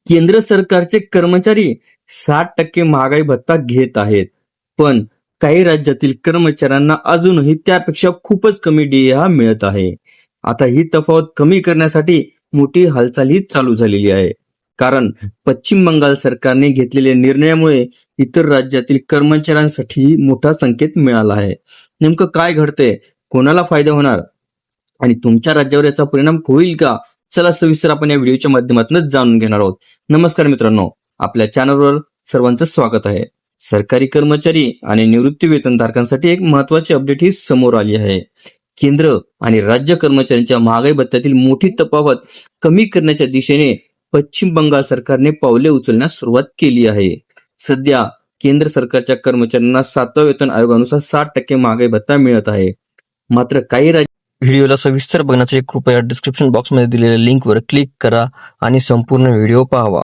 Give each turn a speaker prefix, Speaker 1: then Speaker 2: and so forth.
Speaker 1: केंद्र सरकारचे कर्मचारी 60% महागाई भत्ता घेत आहेत, पण काही राज्यातील कर्मचाऱ्यांना अजूनही त्यापेक्षा खूपच कमी डीए हा मिळत आहे. आता ही तफावत कमी करण्यासाठी मोठी हालचालही चालू झालेली आहे. कारण पश्चिम बंगाल सरकारने घेतलेल्या निर्णयामुळे इतर राज्यातील कर्मचाऱ्यांसाठी मोठा संकेत मिळाला आहे. नेमकं काय घडतंय, कोणाला फायदा होणार आणि तुमच्या राज्यावर याचा परिणाम होईल का? चला सविस्तर आपण या व्हिडिओच्या माध्यमातून जाणून घेणार आहोत. नमस्कार मित्रांनो, आपल्या चॅनलवर सर्वांचं स्वागत आहे. सरकारी कर्मचारी आणि निवृत्ती वेतनधारकांसाठी एक महत्वाची अपडेट ही समोर आली आहे. केंद्र आणि राज्य कर्मचाऱ्यांच्या महागाई भत्त्यातील मोठी तफावत कमी करण्याच्या दिशेने पश्चिम बंगाल सरकारने पावले उचलण्यास सुरुवात केली आहे. सध्या केंद्र सरकारच्या कर्मचाऱ्यांना 7व्या वेतन आयोगानुसार 60% महागाई भत्ता मिळत आहे. मात्र काही व्हिडिओला सविस्तर बघण्यासाठी कृपया डिस्क्रिप्शन बॉक्समध्ये दिलेल्या लिंकवर क्लिक करा आणि संपूर्ण व्हिडिओ पाहावा.